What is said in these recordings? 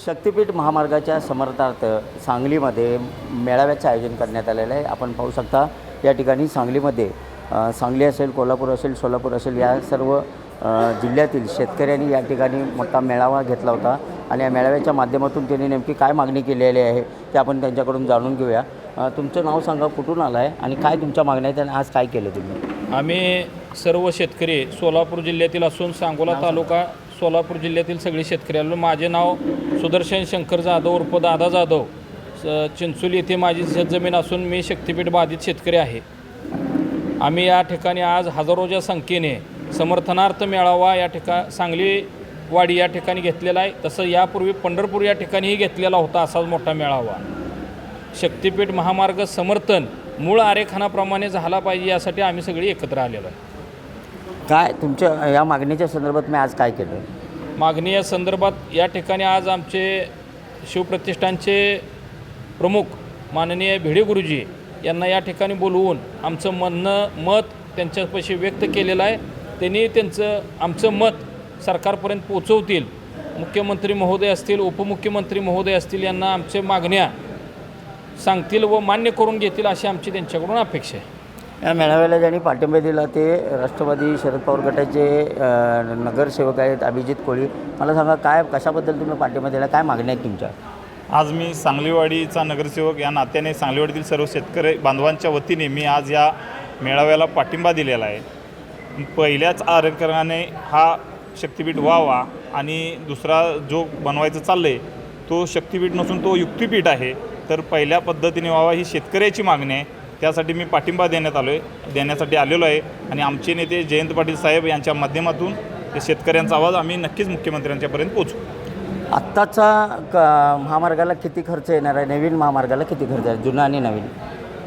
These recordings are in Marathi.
शक्तिपीठ महामार्गाच्या समर्थनार्थ सांगलीमध्ये मेळाव्याचं आयोजन करण्यात आलेलं आहे। आपण पाहू शकता या ठिकाणी सांगलीमध्ये सांगली असेल, कोल्हापूर असेल, सोलापूर असेल, या सर्व जिल्ह्यातील शेतकऱ्यांनी या ठिकाणी मोठा मेळावा घेतला होता आणि या मेळाव्याच्या माध्यमातून त्यांनी नेमकी काय मागणी केलेली आहे ते आपण त्यांच्याकडून जाणून घेऊया। तुमचं नाव सांगा, कुठून आला आहे आणि काय तुमच्या मागण्या आहेत आणि आज काय केलं तुम्ही? आम्ही सर्व शेतकरी सोलापूर जिल्ह्यातील असून सांगोला तालुका सोलापूर जिल्ह्यातील सगळे शेतकरी आलो। माझे नाव सुदर्शन शंकर जाधव उर्फ दादा जाधव, चिंचोली येथे माझी शेतजमीन असून मी शक्तिपीठ बाधित शेतकरी आहे। आम्ही या ठिकाणी आज हजारोच्या संख्येने समर्थनार्थ मेळावा या सांगली वाडी या ठिकाणी घेतलेला आहे। तसं यापूर्वी पंढरपूर या ठिकाणीही घेतलेला होता असाच मोठा मेळावा। शक्तिपीठ महामार्ग समर्थन मूळ आरेखनाप्रमाणे झाला पाहिजे यासाठी आम्ही सगळे एकत्र आलेलो आहे। काय तुमच्या या मागणीच्या संदर्भात मी आज काय केलं? मागणी या संदर्भात या ठिकाणी आज आमचे शिवप्रतिष्ठानचे प्रमुख माननीय भिडे गुरुजी यांना या ठिकाणी बोलवून आमचं मत त्यांच्यापाशी व्यक्त केलेलं आहे। त्यांनी आमचं मत सरकारपर्यंत पोचवतील। मुख्यमंत्री महोदय असतील, उपमुख्यमंत्री महोदय असतील, यांना आमच्या मागण्या सांगतील व मान्य करून घेतील अशी आमची त्यांच्याकडून अपेक्षा आहे। या मेळाव्याला ज्यांनी पाठिंबा दिला ते राष्ट्रवादी शरद पवार गटाचे नगरसेवक आहेत अभिजित कोळी। मला सांगा, काय कशाबद्दल तुम्ही पाठिंबा दिला, काय मागण्या आहेत तुमच्या? आज मी सांगलीवाडीचा नगरसेवक या नात्याने सांगलीवाडीतील सर्व शेतकरी बांधवांच्या वतीने मी आज या मेळाव्याला पाठिंबा दिलेला आहे। पहिल्याच आरेखनाने हा शक्तिपीठ व्हावा आणि दुसरा जो बनवायचं चाललं आहे तो शक्तिपीठ नसून तो युक्तिपीठ आहे, तर पहिल्या पद्धतीने व्हावा ही शेतकऱ्याची मागणी आहे। त्यासाठी मी पाठिंबा देण्यासाठी आलेलो आहे आणि आमचे नेते जयंत पाटील साहेब यांच्या माध्यमातून शेतकऱ्यांचा आवाज आम्ही नक्कीच मुख्यमंत्र्यांच्यापर्यंत पोचवू। आत्ताचा महामार्गाला किती खर्च येणार आहे? नवीन महामार्गाला किती खर्च आहे, जुना आणि नवीन?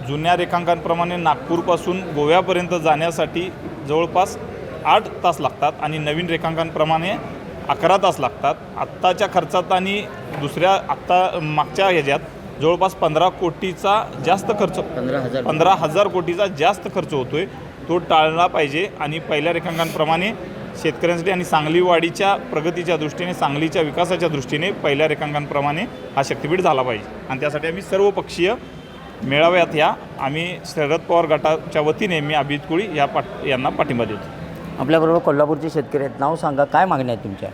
जुन्या रेखांकनाप्रमाणे नागपूरपासून गोव्यापर्यंत जाण्यासाठी जवळपास 8 तास लागतात आणि नवीन रेखांकनाप्रमाणे 11 तास लागतात। आत्ताच्या खर्चात आणि मागच्या ह्याच्यात जवळपास 15 कोटीचा जास्त खर्च 15,000 कोटीचा जास्त खर्च होतो आहे। तो टाळला पाहिजे आणि पहिल्या रेखांकनाप्रमाणे शेतकऱ्यांसाठी आणि सांगलीवाडीच्या प्रगतीच्या दृष्टीने, सांगलीच्या विकासाच्या दृष्टीने पहिल्या रेखांकनाप्रमाणे हा शक्तिपीठ झाला पाहिजे आणि त्यासाठी आम्ही सर्वपक्षीय मेळाव्यात आम्ही शरद पवार गटाच्या वतीने मी अभिजित कोळी यांना पाठिंबा देतो। आपल्याबरोबर कोल्हापूरचे शेतकरी आहेत, नाव सांगा, काय मागण्या आहेत तुमच्या?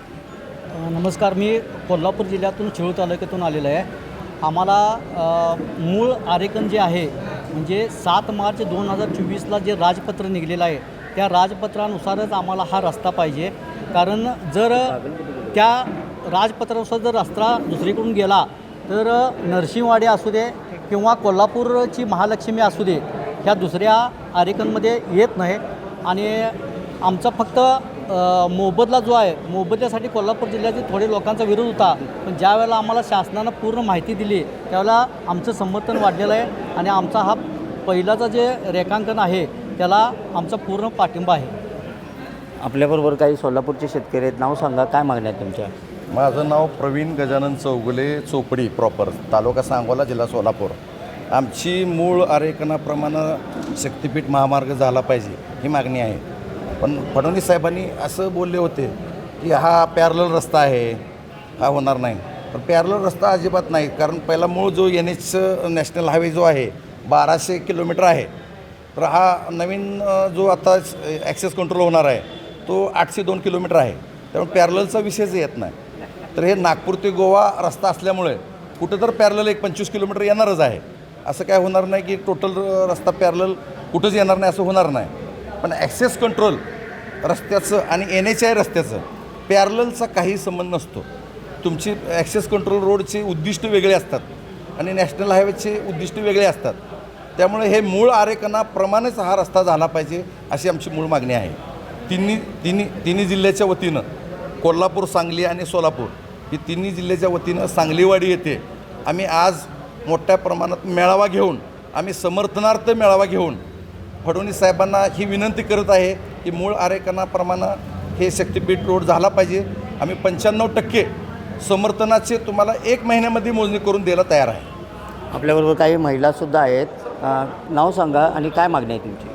नमस्कार, मी कोल्हापूर जिल्ह्यातून चिळू तालुक्यातून आलेलो आहे। आम्हाला मूळ आरेखन जे आहे म्हणजे 7 मार्च 2024ला जे राजपत्र निघलेलं आहे त्या राजपत्रानुसारच आम्हाला हा रस्ता पाहिजे। कारण जर त्या राजपत्रानुसार जर रस्ता दुसरीकडून गेला तर नरसिंहवाडी असू दे किंवा कोल्हापूरची महालक्ष्मी असू दे ह्या दुसऱ्या आरेखनमध्ये येत नाही आणि आमचा फक्त मोबदला जो आहे, मोबदल्यासाठी कोल्हापूर जिल्ह्यातील थोडे लोकांचा विरोध होता, पण ज्या वेळेला आम्हाला शासनानं पूर्ण माहिती दिली त्यावेळेला आमचं समर्थन वाढलेलं आहे आणि आमचा हा पहिलाचा जे रेखांकन आहे त्याला आमचा पूर्ण पाठिंबा आहे। आपल्याबरोबर काही सोलापूरचे शेतकरी आहेत, नाव सांगा, काय मागण्या आहेत तुमच्या? माझं नाव प्रवीण गजानन चौगुले, चोपडी प्रॉपर, तालुका सांगोला, जिल्हा सोलापूर। आमची मूळ आरेखनाप्रमाणे शक्तिपीठ महामार्ग झाला पाहिजे ही मागणी आहे। पण फडणवीस साहेबांनी असं बोलले होते की हा पॅरलल रस्ता आहे, हा होणार नाही। पण पॅरलल रस्ता अजिबात नाही, कारण पहिला मूळ जो NH नॅशनल हायवे जो आहे 1200 किलोमीटर आहे, तर हा नवीन जो आता ॲक्सेस कंट्रोल होणार आहे तो 802 किलोमीटर आहे, त्यामुळे पॅरललचा विषयच येत नाही। तर हे नागपूर ते गोवा रस्ता असल्यामुळे कुठं तर पॅरलल 25 किलोमीटर येणारच आहे। असं काय होणार नाही की टोटल रस्ता पॅरलल कुठंच येणार नाही, असं होणार नाही। पण ॲक्सेस कंट्रोल रस्त्याचं आणि NHI रस्त्याचं पॅरललचा काही संबंध नसतो। तुमची ॲक्सेस कंट्रोल रोडचे उद्दिष्ट वेगळे असतात आणि नॅशनल हायवेचे उद्दिष्ट वेगळे असतात, त्यामुळे हे मूळ आरेखनाप्रमाणेच हा रस्ता झाला पाहिजे अशी आमची मूळ मागणी आहे। तिन्ही जिल्ह्याच्या वतीनं, कोल्हापूर, सांगली आणि सोलापूर ही तिन्ही जिल्ह्याच्या वतीनं सांगलीवाडी येथे आम्ही आज मोठ्या प्रमाणात मेळावा घेऊन, आम्ही समर्थनार्थ मेळावा घेऊन फडणवीस साहेबांना ही विनंती करत आहे की मूळ आरेखनाप्रमाणे हे शक्तिपीठ रोड झाला पाहिजे। आम्ही 95% समर्थनाचे तुम्हाला 1 महिन्यामध्ये मोजणी करून द्यायला तयार आहे। आपल्याबरोबर काही महिलासुद्धा आहेत, नाव सांगा आणि काय मागणी आहे तुमची?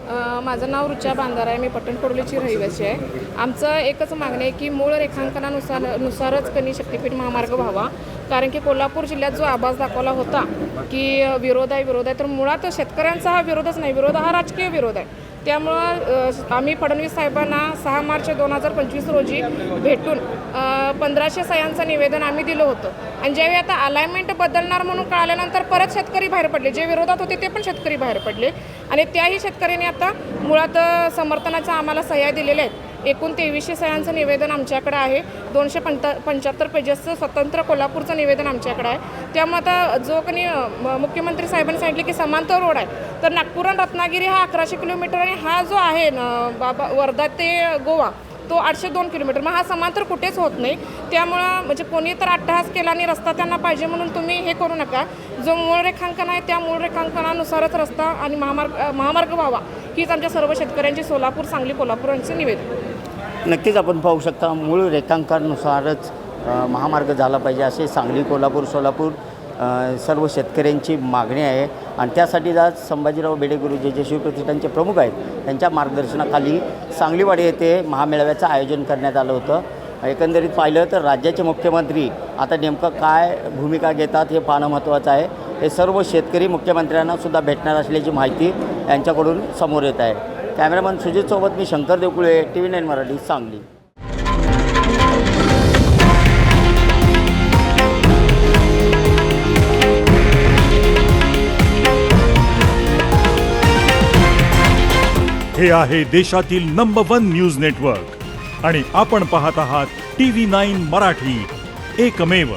माझं नाव रुचा बांधारा आहे, मी पट्टणकोडलीची रहिवासी आहे। आमचं एकच मागणी आहे की मूळ रेखांकनानुसारच शक्तिपीठ महामार्ग व्हावा। कारण की कोल्हापूर जिल्ह्यात जो आवाज दाखवला होता की विरोध आहे तर मुळात शेतकऱ्यांचा हा विरोधच नाही, विरोध हा राजकीय विरोध आहे. त्यामुळं आम्ही फडणवीस साहेबांना 6 मार्च 2025 रोजी भेटून 1500 सह्यांचं निवेदन आम्ही दिलं होतं. आणि ज्यावेळी आता अलाइनमेंट बदलणार म्हणून कळाल्यानंतर परत शेतकरी बाहेर पडले, जे विरोधात होते ते पण शेतकरी बाहेर पडले आणि त्याही शेतकऱ्यांनी आता मुळात समर्थनाच्या आम्हाला सह्या दिलेल्या आहेत. एकूण 2300 सह्यांचं निवेदन आमच्याकडे आहे. 275 पेजेसचं स्वतंत्र कोल्हापूरचं निवेदन आमच्याकडे आहे. त्यामुळे आता जो कोणी मुख्यमंत्री साहेबांनी सांगितले की समांतर रोड आहे, तर नागपूर आणि रत्नागिरी हा 1100 किलोमीटर आणि हा जो आहे वर्धा ते गोवा तो 802 किलोमीटर. मग हा समांतर कुठेच होत नाही. त्यामुळं म्हणजे कोणी तर अट्टहास केला आणि रस्ता त्यांना पाहिजे म्हणून तुम्ही हे करू नका. जो मूळ रेखांकन आहे त्या मूळ रेखांकनानुसारच रस्ता आणि महामार्ग व्हावा हीच आमच्या सर्व शेतकऱ्यांची सोलापूर, सांगली, कोल्हापूरांचे निवेदन. नक्कीच आपण पाहू शकता मूळ रेखांकनानुसारच महामार्ग झाला पाहिजे असे सांगली, कोल्हापूर, सोलापूर सर्व शेतकऱ्यांची मागणी आहे. आणि त्यासाठी आज संभाजीराव बेडे गुरुजी जे शिवप्रतिष्ठानचे प्रमुख आहेत त्यांच्या मार्गदर्शनाखाली सांगलीवाडी येथे महामेळाव्याचं आयोजन करण्यात आलं होतं. एकंदरीत पाहिलं तर राज्याचे मुख्यमंत्री आता नेमकं काय भूमिका घेतात हे पाहणं महत्त्वाचं आहे. हे सर्व शेतकरी मुख्यमंत्र्यांना सुद्धा भेटणार असल्याची माहिती यांच्याकडून समोर येत आहे. कॅमेरामन सुजितसोबत मी शंकर देवकुळे, TV9 मराठी, सांगली. हे आहे देशातील नंबर 1 न्यूज नेटवर्क आणि आपण पाहत आहात TV9 मराठी, एकमेव.